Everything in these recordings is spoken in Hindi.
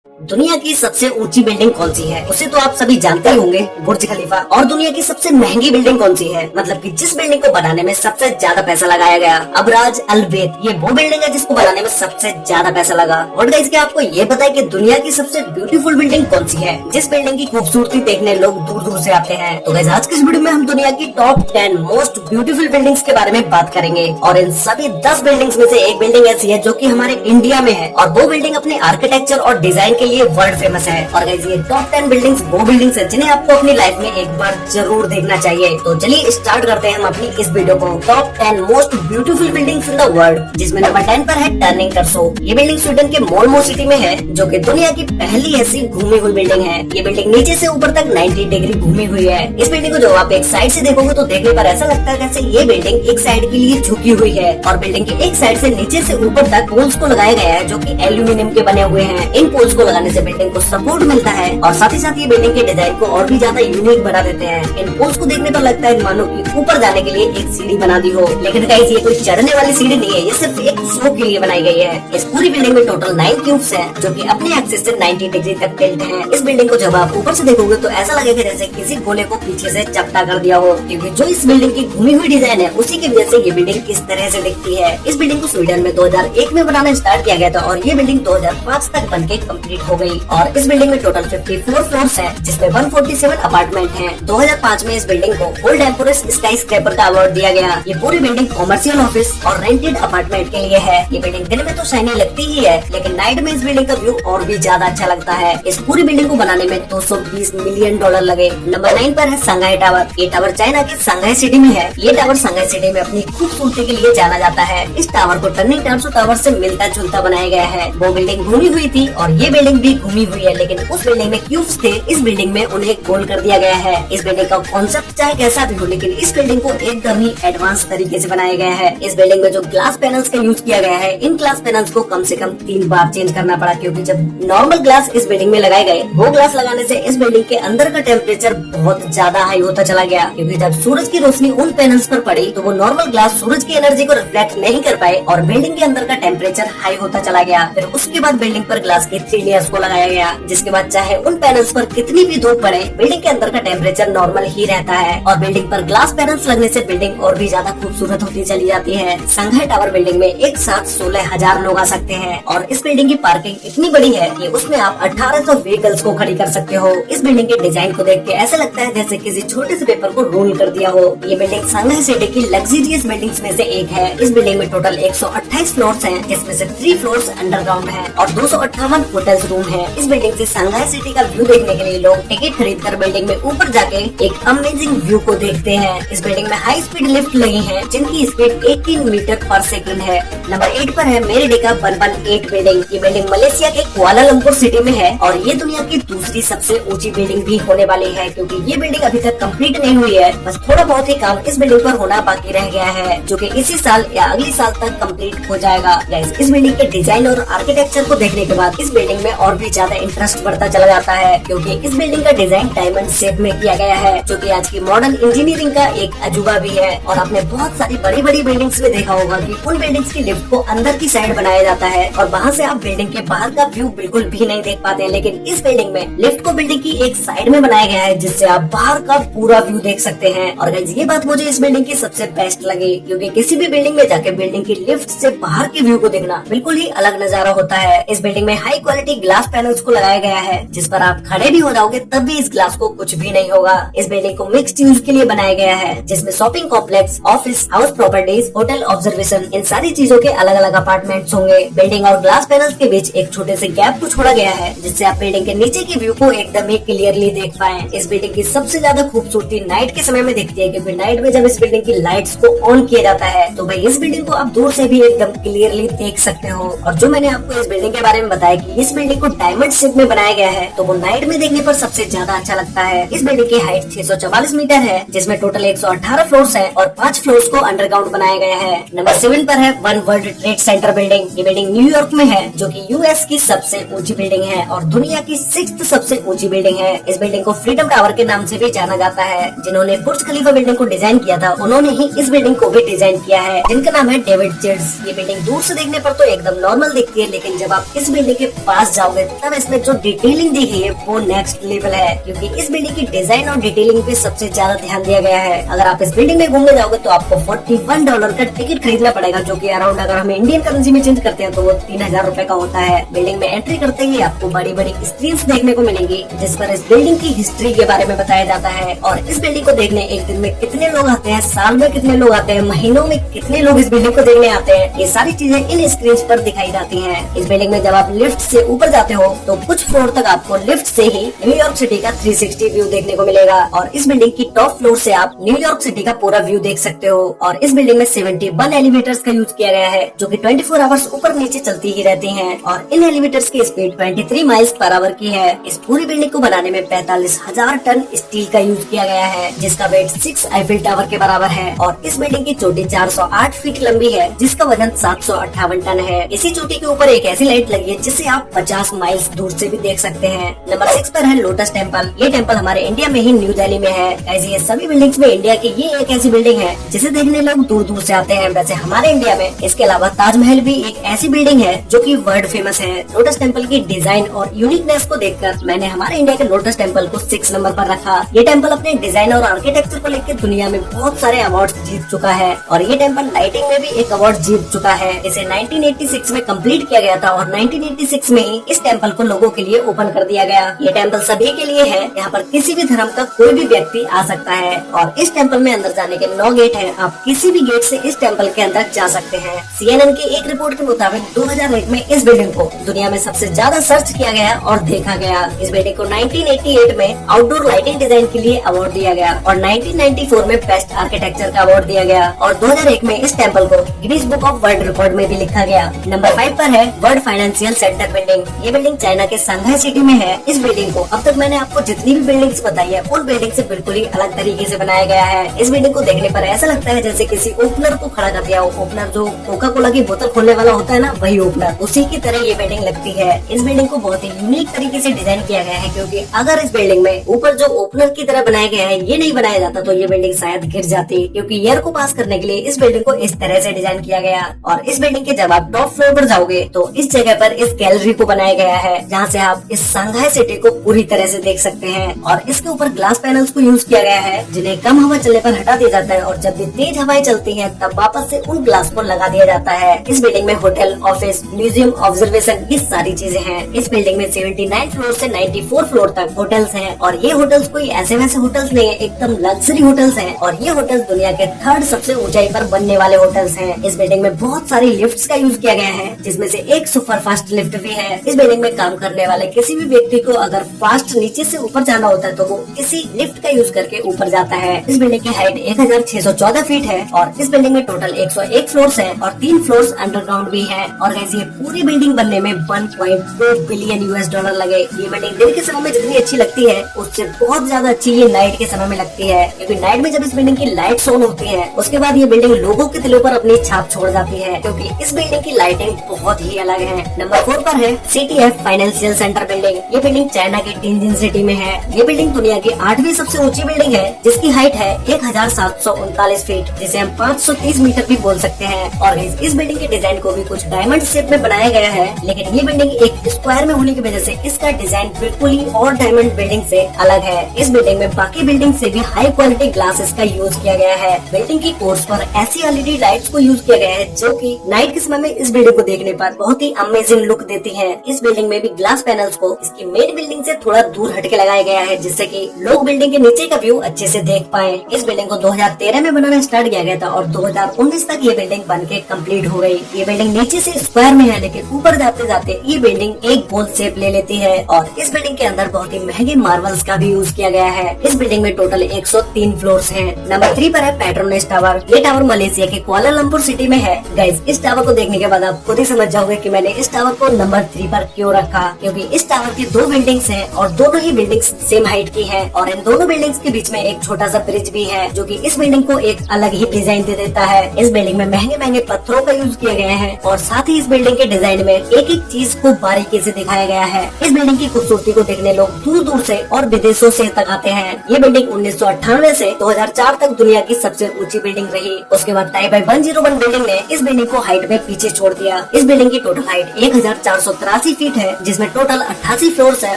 दुनिया की सबसे ऊंची बिल्डिंग कौन सी है? उसे तो आप सभी जानते ही होंगे, बुर्ज खलीफा। और दुनिया की सबसे महंगी बिल्डिंग कौन सी है? मतलब कि जिस बिल्डिंग को बनाने में सबसे ज्यादा पैसा लगाया गया, अबराज अल बैत। ये वो बिल्डिंग है जिसको बनाने में सबसे ज्यादा पैसा लगा। और गाइस, क्या आपको ये पता है कि दुनिया की सबसे ब्यूटीफुल बिल्डिंग कौन सी है, जिस बिल्डिंग की खूबसूरती देखने लोग दूर दूर से आते हैं? तो गाइस, आज की इस वीडियो में हम दुनिया की टॉप 10 मोस्ट ब्यूटीफुल बिल्डिंग्स के बारे में बात करेंगे। और इन सभी 10 बिल्डिंग्स में से एक बिल्डिंग ऐसी है जो कि हमारे इंडिया में है, और वो बिल्डिंग अपने आर्किटेक्चर और डिजाइन के लिए वर्ल्ड फेमस है। और गाइस, ये टॉप 10 बिल्डिंग्स वो बिल्डिंग्स है जिन्हें आपको अपनी लाइफ में एक बार जरूर देखना चाहिए। तो चलिए स्टार्ट करते हैं हम अपनी इस वीडियो को। Top 10 most beautiful buildings in the world, जिसमें नंबर 10 पर है टर्निंग टर्सो। ये बिल्डिंग स्वीडन के मोल्मो सिटी में है, जो कि दुनिया की पहली ऐसी घूमी हुई बिल्डिंग है। ये बिल्डिंग नीचे से ऊपर तक 90 डिग्री घूमी हुई है। इस बिल्डिंग को जो आप एक साइड से देखोगे तो देखने पर ऐसा लगता है जैसे ये बिल्डिंग एक साइड के लिए झुकी हुई है, और बिल्डिंग के एक साइड से नीचे से ऊपर तक पोल्स को लगाया गया है जो कि एल्यूमिनियम के बने हुए हैं। इन पोल्स को लगाने से बिल्डिंग को सपोर्ट मिलता है, और साथ ही साथ ये बिल्डिंग के डिजाइन को और भी ज्यादा यूनिक बना देते हैं। इन पोल्स को देखने पर लगता है मानो कि ऊपर जाने के लिए एक सीढ़ी बना दी हो, लेकिन गाइस, ये कोई चढ़ने वाली सीढ़ी नहीं है, ये सिर्फ एक फ्लो के लिए बनाई गई है। इस पूरी बिल्डिंग में टोटल 9 क्यूब्स हैं, जो कि अपने एक्सिस से 90 डिग्री तक टिल्ट हैं। इस बिल्डिंग को जब आप ऊपर से देखोगे तो ऐसा लगेगा जैसे किसी गोले को पीछे से चपटा कर दिया हो, क्योंकि जो इस बिल्डिंग की घूमी हुई डिजाइन है उसी की वजह से ये बिल्डिंग किस तरह से दिखती है। इस बिल्डिंग को स्वीडन में 2001 में बनाना स्टार्ट किया गया था, और ये बिल्डिंग 2005 तक बनके कंप्लीट हो गई। और इस बिल्डिंग में टोटल 54 फ्लोर्स हैं, जिसमें 147 अपार्टमेंट हैं। 2005 में इस बिल्डिंग को गोल्ड एम्पोरस स्काई स्क्रैपर का अवार्ड दिया गया। ये पूरी बिल्डिंग कॉमर्शियल ऑफिस और रेंटेड अपार्टमेंट के लिए है। ये बिल्डिंग दिन में तो शाइनी लगती ही है, लेकिन नाइट में इस बिल्डिंग का व्यू और भी ज्यादा अच्छा लगता है। इस पूरी बिल्डिंग को बनाने में $220 मिलियन लगे। नंबर 9 पर है संघाई टावर। ये टावर चाइना की संघाई सिटी में है। ये टावर संघाई सिटी में अपनी खूबसूरती के लिए जाना जाता है। इस टावर को टर्निंग टर्सो टावर से मिलता जुलता बनाया गया है। वो बिल्डिंग घूमी हुई थी और ये बिल्डिंग भी घूमी हुई है, लेकिन उस बिल्डिंग में क्यूब्स थे, इस बिल्डिंग में उन्हें गोल कर दिया गया है। इस बिल्डिंग का कॉन्सेप्ट चाहे कैसा भी हो, लेकिन इस बिल्डिंग को एकदम ही एडवांस तरीके से बनाया गया है। इस बिल्डिंग में जो ग्लास पैनल्स का यूज किया गया है, इन ग्लास पैनल्स को कम से कम 3 बार चेंज करना पड़ा, क्योंकि जब नॉर्मल ग्लास इस बिल्डिंग में लगाए गए, वो ग्लास लगाने से इस बिल्डिंग के अंदर का टेम्परेचर बहुत ज्यादा हाई होता चला गया, क्योंकि जब सूरज की रोशनी उन पैनल्स पर पड़ी तो वो नॉर्मल ग्लास सूरज की एनर्जी को रिफ्लेक्ट नहीं कर पाए, और बिल्डिंग के अंदर का टेम्परेचर हाई होता चला गया। फिर उसके बाद बिल्डिंग पर ग्लास के 3 लेयर्स को लगाया गया, जिसके बाद चाहे उन पैनल्स पर कितनी भी धूप पड़े, बिल्डिंग के अंदर का टेम्परेचर नॉर्मल ही रहता है। और बिल्डिंग पर ग्लास पैनल्स लगने से बिल्डिंग और भी ज्यादा खूबसूरत होती चली जाती है। संघाई टावर बिल्डिंग में एक साथ 16,000 लोग आ सकते हैं, और इस बिल्डिंग की पार्किंग इतनी बड़ी है कि उसमें आप 1800 व्हीकल्स को खड़ी कर सकते हो। इस बिल्डिंग के डिजाइन को देख के ऐसा लगता है जैसे किसी छोटे से पेपर को रोल कर दिया हो। ये बिल्डिंग संघाई सिटी की लग्जरियस बिल्डिंग्स में से एक है। इस बिल्डिंग में टोटल 128 फ्लोर्स हैं, जिसमें से 3 फ्लोर्स अंडरग्राउंड हैं और 258 होटल्स रूम हैं। इस बिल्डिंग से संघाई सिटी का व्यू देखने के लिए लोग टिकट खरीद कर बिल्डिंग में ऊपर जाके एक अमेजिंग व्यू को देखते हैं। इस बिल्डिंग में हाई स्पीड लिफ्ट लगी है, जिनकी स्पीड 18 मीटर पर सेकंड है। नंबर 8 पर है मेरिडिका 118 बिल्डिंग। ये बिल्डिंग मलेशिया के कुआलालंपुर सिटी में है, और ये दुनिया की दूसरी सबसे ऊंची बिल्डिंग भी होने वाली है, क्योंकि ये बिल्डिंग अभी तक कंप्लीट नहीं हुई है। बस थोड़ा बहुत ही काम इस बिल्डिंग पर होना बाकी रह गया है, जो कि इसी साल या अगले साल तक कंप्लीट हो जाएगा। गाइस, इस बिल्डिंग के डिजाइन और आर्किटेक्चर को देखने के बाद इस बिल्डिंग में और भी ज्यादा इंटरेस्ट बढ़ता चला जाता है, क्योंकि इस बिल्डिंग का डिजाइन डायमंड शेप में किया गया है, जो कि आज की मॉडर्न इंजीनियरिंग का एक अजूबा भी है। और आपने बहुत सारी बड़ी बड़ी बिल्डिंग्स में देखा होगा कि उन बिल्डिंग्स की लिफ्ट को अंदर की साइड बनाया जाता है, और वहाँ से आप बिल्डिंग के बाहर का व्यू बिल्कुल भी नहीं देख पाते हैं। लेकिन इस बिल्डिंग में लिफ्ट को बिल्डिंग की एक साइड में बनाया गया है, जिससे आप बाहर का पूरा व्यू देख सकते हैं। और गाइस, ये बात मुझे इस बिल्डिंग की सबसे बेस्ट लगी, क्योंकि किसी भी बिल्डिंग में जाके बिल्डिंग की लिफ्ट से बाहर के व्यू को देखना बिल्कुल ही अलग नजारा होता है। इस बिल्डिंग में हाई क्वालिटी ग्लास पैनल्स को लगाया गया है, जिस पर आप खड़े भी हो जाओगे तब भी इस ग्लास को कुछ भी नहीं होगा। इस बिल्डिंग को मिक्स्ड यूज के लिए बनाया गया है, जिसमें shopping complex, office, house properties, hotel observation, इन सारी चीजों के अलग अलग अपार्टमेंट्स होंगे। बिल्डिंग और ग्लास पैनल्स के बीच एक छोटे से गैप को छोड़ा गया है, जिससे आप बिल्डिंग के नीचे की व्यू को एकदम ही क्लियरली देख पाएं। इस बिल्डिंग की सबसे ज्यादा खूबसूरती नाइट के समय में दिखती है, क्योंकि नाइट में जब इस बिल्डिंग की लाइट्स को ऑन किया जाता है तो भाई इस बिल्डिंग को आप दूर से भी एकदम क्लियरली देख सकते हो। और जो मैंने आपको इस बिल्डिंग के बारे में बताया कि इस बिल्डिंग को डायमंड शेप में बनाया गया है, तो वो नाइट में देखने पर सबसे ज्यादा अच्छा लगता है। इस बिल्डिंग की हाइट 644 मीटर है, जिसमें टोटल 118 फ्लोर्स है और 5 फ्लोर्स को अंडरग्राउंड बनाया गया है। नंबर 7 पर है one world trade centre building. ये बिल्डिंग न्यूयॉर्क में है, जो कि यूएस की सबसे ऊंची बिल्डिंग है और दुनिया की 6th सबसे ऊंची बिल्डिंग है। इस बिल्डिंग को फ्रीडम टावर के नाम से भी जाना जाता है। जिन्होंने बुर्ज खलीफा बिल्डिंग को डिजाइन किया था, उन्होंने ही इस बिल्डिंग को भी डिजाइन किया है, जिनका नाम है डेविड चिड्स। ये बिल्डिंग दूर से देखने पर तो एकदम नॉर्मल दिखती है, लेकिन जब आप इस बिल्डिंग के पास पास जाओगे तब इसमें जो डिटेलिंग दी गई है वो नेक्स्ट लेवल है, क्योंकि इस बिल्डिंग की डिजाइन और डिटेलिंग पे सबसे ज्यादा ध्यान दिया गया है। अगर आप इस बिल्डिंग में घूमने जाओगे तो आपको $41 का टिकट खरीदना पड़ेगा, जो कि अराउंड अगर हम इंडियन करेंसी में चेंज करते हैं तो वो 3000 रुपए का होता है। बिल्डिंग में एंट्री करते ही आपको बड़ी बड़ी स्क्रीन देखने को मिलेंगी जिस पर इस बिल्डिंग की हिस्ट्री के बारे में बताया जाता है। और इस बिल्डिंग को देखने एक दिन में कितने लोग आते हैं, साल में कितने लोग आते हैं, महीनों में कितने लोग इस बिल्डिंग को देखने आते हैं, ये सारी चीजें इन स्क्रीन पर दिखाई जाती हैं। इस बिल्डिंग में जब आप लिफ्ट से ऊपर जाते हो तो कुछ फ्लोर तक आपको लिफ्ट से ही न्यूयॉर्क सिटी का 360 व्यू देखने को मिलेगा। और इस बिल्डिंग की टॉप फ्लोर से आप न्यूयॉर्क सिटी का पूरा व्यू देख सकते हो। और इस बिल्डिंग में 71 एलिवेटर्स का यूज किया गया है, जो कि 24 आवर्स ऊपर नीचे चलती ही रहती हैं। और इन एलिवेटर्स की स्पीड 23 माइल्स पर आवर की है। इस पूरी बिल्डिंग को बनाने में 45,000 टन स्टील का यूज किया गया है, जिसका वेट 6 आईफिल टावर के बराबर है। और इस बिल्डिंग की चोटी 408 फीट लंबी है, जिसका वजन 758 टन है। इसी चोटी के ऊपर एक ऐसी लाइट लगी है जिसे आप 50 माइल्स दूर से भी देख सकते हैं। नंबर 6 पर है लोटस टेम्पल। ये टेम्पल हमारे इंडिया में ही न्यू दिल्ली में है। ऐसे ये सभी बिल्डिंग्स में इंडिया की ये एक ऐसी बिल्डिंग है जिसे देखने लोग दूर दूर से आते हैं। वैसे हमारे इंडिया में इसके अलावा ताजमहल भी एक ऐसी बिल्डिंग है जो कि वर्ल्ड फेमस है। लोटस टेम्पल की डिजाइन और यूनिकनेस को देखकर मैंने हमारे इंडिया के लोटस टेम्पल को 6 नंबर पर रखा। ये टेम्पल अपने डिजाइन और आर्किटेक्चर को लेकर दुनिया में बहुत सारे अवार्ड जीत चुका है और ये टेम्पल लाइटिंग में भी एक अवार्ड जीत चुका है। इसे 1986 में कंप्लीट किया गया था और 1986 में ही इस टेम्पल को लोगों के लिए ओपन कर दिया गया। ये टेम्पल सभी के लिए है, यहाँ पर किसी भी धर्म का कोई भी व्यक्ति आ सकता है। और इस टेम्पल में अंदर जाने के 9 गेट हैं। आप किसी भी गेट से इस टेम्पल के अंदर जा सकते हैं। CNN की एक रिपोर्ट के मुताबिक 2001 में इस बिल्डिंग को दुनिया में सबसे ज्यादा सर्च किया गया और देखा गया। इस बिल्डिंग को 1988 में आउटडोर लाइटिंग डिजाइन के लिए अवार्ड दिया गया और 1994 में बेस्ट आर्किटेक्चर का अवार्ड दिया गया और 2001 में इस टेम्पल को Guinness book of world record में भी लिखा गया। नंबर 5 पर है वर्ल्ड फाइनेंशियल सेंटर बिल्डिंग। ये बिल्डिंग चाइना के संघाई सिटी में है। इस बिल्डिंग को अब तक मैंने आपको जितनी भी बिल्डिंग्स बताई है उन बिल्डिंग से बिल्कुल ही अलग तरीके से बनाया गया है। इस बिल्डिंग को देखने पर ऐसा लगता है जैसे किसी ओपनर को खड़ा कर दिया हो। ओपनर जो कोका कोला की बोतल खोलने वाला होता है ना, वही ओपनर, उसी की तरह ये बिल्डिंग लगती है। इस बिल्डिंग को बहुत ही यूनिक तरीके से डिजाइन किया गया है, क्योंकि अगर इस बिल्डिंग में ऊपर जो ओपनर की तरह बनाया गया है ये नहीं बनाया जाता तो ये बिल्डिंग शायद गिर जाती, क्योंकि एयर को पास करने के लिए इस बिल्डिंग को इस तरह से डिजाइन किया गया। और इस बिल्डिंग के जब आप टॉप फ्लोर पर जाओगे तो इस जगह पर इस गैलरी को बनाया गया है, जहाँ से आप इस संघाई सिटी को पूरी तरह से देख सकते हैं। और इसके ऊपर ग्लास पैनल्स को यूज किया गया है, जिन्हें कम हवा चलने पर हटा दिया जाता है और जब भी तेज हवाएं चलती हैं तब वापस से उन ग्लास को लगा दिया जाता है। इस बिल्डिंग में होटल, ऑफिस, म्यूजियम, ऑब्जर्वेशन, ये सारी चीजें हैं। इस बिल्डिंग में 79 फ्लोर से 94 फ्लोर तक होटल्स हैं और ये होटल्स कोई ऐसे वैसे होटल्स नहीं है, एकदम लग्जरी होटल्स हैं। और ये होटल्स दुनिया के 3rd सबसे ऊंचाई पर बनने वाले होटल्स हैं। इस बिल्डिंग में बहुत सारी लिफ्ट्स का यूज किया गया है, जिसमें से एक सुपर फास्ट लिफ्ट भी है। इस बिल्डिंग में काम करने वाले किसी भी व्यक्ति को अगर फास्ट नीचे से ऊपर जाना होता है तो वो इसी लिफ्ट का यूज करके ऊपर जाता है। इस बिल्डिंग की हाइट 1614 फीट है और इस बिल्डिंग में टोटल 101 फ्लोर्स हैं और 3 फ्लोर्स अंडरग्राउंड भी हैं। और गाइस ये पूरी बिल्डिंग बनने में 1.2 बिलियन $US लगे। ये बिल्डिंग दिन के समय में जितनी अच्छी लगती है उससे बहुत ज्यादा अच्छी ये नाइट के समय में लगती है, क्योंकि नाइट में जब इस बिल्डिंग की लाइट्स ऑन होती है उसके बाद ये बिल्डिंग लोगों के दिलों पर अपनी छाप छोड़ जाती है, क्योंकि इस बिल्डिंग की लाइटिंग बहुत ही अलग है। नंबर 4 पर है CTF फाइनेंशियल सेंटर बिल्डिंग। ये बिल्डिंग चाइना के टिanjin सिटी में है। ये बिल्डिंग दुनिया की 8वीं सबसे ऊंची बिल्डिंग है, जिसकी हाइट है 1739 फीट, जिसे हम 530 मीटर भी बोल सकते हैं। और इस बिल्डिंग के डिजाइन को भी कुछ डायमंड शेप में बनाया गया है, लेकिन ये बिल्डिंग एक स्क्वायर में होने की वजह से इसका डिजाइन बिल्कुल ही और डायमंड बिल्डिंग से अलग है। इस बिल्डिंग में बाकी बिल्डिंग से भी हाई क्वालिटी ग्लासेस का यूज किया गया है। बिल्डिंग की कोर्स पर ऐसी LED लाइट्स को यूज किया गया है जो कि नाइट के समय में इस बिल्डिंग को देखने पर बहुत ही अमेजिंग लुक देती है। इस बिल्डिंग में भी ग्लास पैनल्स को इसकी मेन बिल्डिंग से थोड़ा दूर हटके लगाया गया है, जिससे कि लोग बिल्डिंग के नीचे का व्यू अच्छे से देख पाए। इस बिल्डिंग को 2013 में बनाना स्टार्ट किया गया था और 2019 तक ये बिल्डिंग बन के कम्प्लीट हो गई। ये बिल्डिंग नीचे से स्क्वायर में है, लेकिन ऊपर जाते जाते ये बिल्डिंग एक गोल शेप ले लेती है। और इस बिल्डिंग के अंदर बहुत ही महंगे मार्बल्स का भी यूज किया गया है। इस बिल्डिंग में टोटल 103 फ्लोर्स हैं। नंबर 3 पर है पेट्रोनेस टावर। ये टावर मलेशिया के कुआलालंपुर सिटी में है। गाइस इस टावर को देखने के बाद आप खुद ही समझ जाओगे कि मैंने इस टावर को नंबर 3 पर क्यों रखा, क्योंकि इस टावर की 2 बिल्डिंग्स हैं और दोनों ही बिल्डिंग्स सेम हाइट की है और इन दोनों बिल्डिंग्स के बीच में एक छोटा सा ब्रिज भी है, जो कि इस बिल्डिंग को एक अलग ही डिजाइन दे देता है। इस बिल्डिंग में महंगे महंगे पत्थरों का यूज किया गया है और साथ ही इस बिल्डिंग के डिजाइन में एक एक चीज को बारीकी से दिखाया गया है। इस बिल्डिंग की खूबसूरती को देखने लोग दूर दूर से और विदेशों से तक आते हैं। ये बिल्डिंग 1998 से 2004 तक दुनिया की सबसे ऊंची बिल्डिंग रही। उसके बाद ताइबाई 101 बिल्डिंग ने इस बिल्डिंग को हाइट में पीछे छोड़ दिया। इस बिल्डिंग की टोटल हाइट 1483 88 फीट है, जिसमें टोटल 88 फ्लोर्स है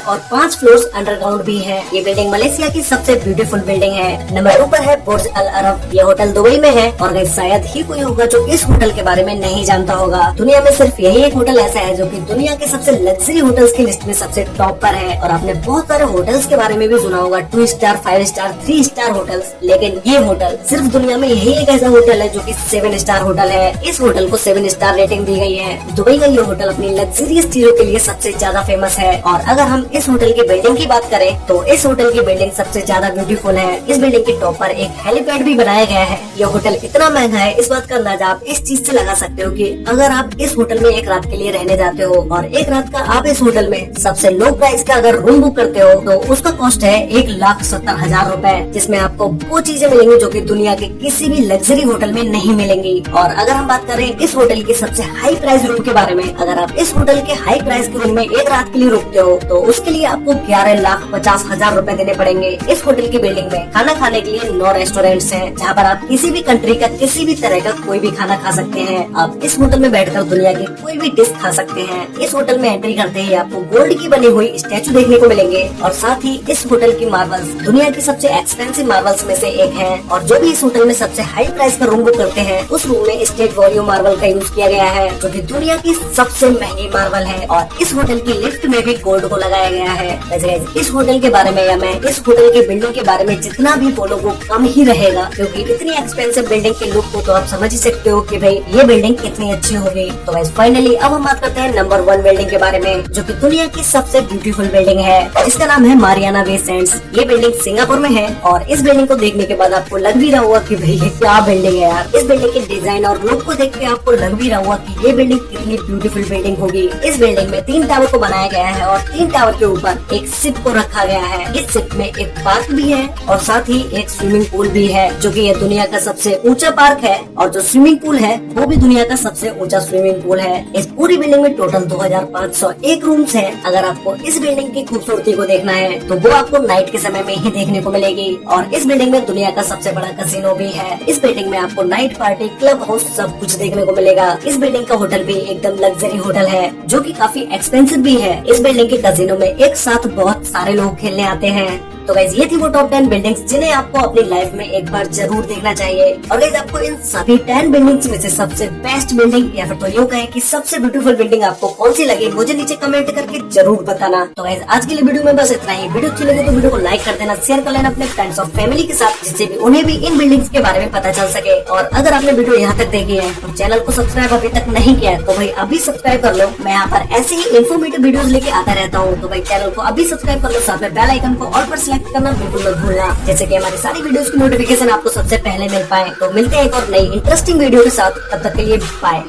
और 5 फ्लोर्स अंडरग्राउंड भी है। ये बिल्डिंग मलेशिया की सबसे ब्यूटीफुल बिल्डिंग है। नंबर 2 पर है बुर्ज अल अरब। ये होटल दुबई में है और गाइस शायद ही कोई होगा जो इस होटल के बारे में नहीं जानता होगा। दुनिया में सिर्फ यही एक होटल ऐसा है जो कि दुनिया के सबसे लग्जरी होटल्स की लिस्ट में सबसे टॉप पर है। और आपने बहुत सारे होटल्स के बारे में भी सुना होगा, 2 स्टार, 5 स्टार, 3 स्टार होटल्स, लेकिन ये होटल सिर्फ दुनिया में यही एक ऐसा होटल है जो कि 7 स्टार होटल है। इस होटल को 7 स्टार रेटिंग दी गई है। दुबई का ये होटल अपनी लग्जरियस चीजों के लिए सबसे ज्यादा फेमस है। और अगर हम इस होटल की बिल्डिंग की बात करें तो इस होटल की बिल्डिंग सबसे ज्यादा ब्यूटीफुल है। इस बिल्डिंग के टॉप पर एक हेलीपैड भी बनाया गया है। यह होटल इतना महंगा है, इस बात का अंदाजा आप इस चीज से लगा सकते हो कि अगर आप इस होटल में एक रात के लिए रहने जाते हो और एक रात का आप इस होटल में सबसे लो प्राइस का अगर रूम बुक करते हो तो उसका कॉस्ट है 1,70,000 रूपए, जिसमें आपको वो चीजें मिलेंगी जो कि दुनिया के किसी भी लग्जरी होटल में नहीं मिलेंगी। और अगर हम बात करें इस होटल की सबसे हाई प्राइस रूम के बारे में, अगर आप इस होटल के हाई प्राइस के रूम में एक रात के लिए रुकते हो तो उसके लिए आपको 11,50,000 रूपए देने पड़ेंगे। इस होटल की बिल्डिंग में खाना खाने के लिए 9 रेस्टोरेंट्स हैं, जहाँ पर आप किसी भी कंट्री का किसी भी तरह का कोई भी खाना खा सकते हैं। आप इस होटल में बैठकर दुनिया की कोई भी डिश खा सकते हैं। इस होटल में एंट्री करते ही आपको गोल्ड की बनी हुई स्टैचू देखने को मिलेंगे और साथ ही इस होटल की मार्बल्स दुनिया की सबसे एक्सपेंसिव मार्बल्स में से एक है। और जो भी इस होटल में सबसे हाई प्राइस का रूम बुक करते हैं उस रूम में स्टेट वॉल्यूम मार्बल का यूज किया गया है, जो कि दुनिया की सबसे महंगी मार्बल है। और इस होटल की लिफ्ट में भी गोल्ड को लगाया गया है। वैसे इस होटल के बारे में या मैं इस होटल की बिल्डिंग के बारे में जितना भी बोलो वो कम ही रहेगा, क्योंकि इतनी एक्सपेंसिव बिल्डिंग के लुक को तो आप समझ ही सकते हो कि भाई ये बिल्डिंग कितनी अच्छी होगी। तो वैसे फाइनली अब हम बात करते हैं नंबर 1 बिल्डिंग के बारे में, जो कि दुनिया की सबसे ब्यूटीफुल बिल्डिंग है, जिसका नाम है मारियाना बे सैंड्स। ये बिल्डिंग सिंगापुर में है और इस बिल्डिंग को देखने के बाद आपको लग भी रहा होगा कि भाई ये क्या बिल्डिंग है यार। इस बिल्डिंग के डिजाइन और लुक को देख के आपको लग भी रहा होगा कि ये बिल्डिंग कितनी ब्यूटीफुल बिल्डिंग होगी। इस बिल्डिंग में 3 टावर को बनाया गया है और 3 टावर के ऊपर एक शिप को रखा गया है। इस शिप में एक पार्क भी है और साथ ही एक स्विमिंग पूल भी है, जो कि ये दुनिया का सबसे ऊंचा पार्क है। और जो स्विमिंग पूल है वो भी दुनिया का सबसे ऊंचा स्विमिंग पूल है। इस पूरी बिल्डिंग में टोटल 2501 रूम्स हैं। अगर आपको इस बिल्डिंग की खूबसूरती को देखना है तो वो आपको नाइट के समय में ही देखने को मिलेगी। और इस बिल्डिंग में दुनिया का सबसे बड़ा कैसीनो भी है। इस बिल्डिंग में आपको नाइट पार्टी, क्लब हाउस सब कुछ देखने को मिलेगा। इस बिल्डिंग का होटल भी एकदम लग्जरी होटल है, जो कि काफी एक्सपेंसिव भी है। इस बिल्डिंग के कैसीनो में एक साथ बहुत सारे लोग खेलने आते हैं। तो गाइज ये थी वो टॉप 10 बिल्डिंग्स जिन्हें आपको अपनी लाइफ में एक बार जरूर देखना चाहिए। और गाइज आपको इन सभी 10 बिल्डिंग्स में से सबसे बेस्ट बिल्डिंग या फिर तो यूँ कहें कि सबसे ब्यूटीफुल बिल्डिंग आपको कौन सी लगी, मुझे नीचे कमेंट करके जरूर बताना। तो गाइज आज के लिए वीडियो में बस इतना ही। वीडियो अच्छी लगे तो वीडियो को लाइक कर देना, शेयर कर लेना अपने फ्रेंड्स और फैमिली के साथ, जिससे भी उन्हें भी इन बिल्डिंग्स के बारे में पता चल सके। और अगर आपने वीडियो यहाँ तक देखी है और चैनल को सब्सक्राइब अभी तक नहीं किया है तो भाई अभी सब्सक्राइब कर लो। मैं यहाँ पर ऐसे ही इन्फॉर्मेटिव वीडियोस लेके आता रहता हूँ, तो भाई चैनल को अभी सब्सक्राइब कर लो, साथ में बेल आइकन को ऑल पर सिलेक्ट करना बिल्कुल भूलना, जैसे कि हमारी सारी वीडियोस की नोटिफिकेशन आपको सबसे पहले मिल पाए। तो मिलते हैं एक और नई इंटरेस्टिंग वीडियो के साथ, तब तक के लिए बाय।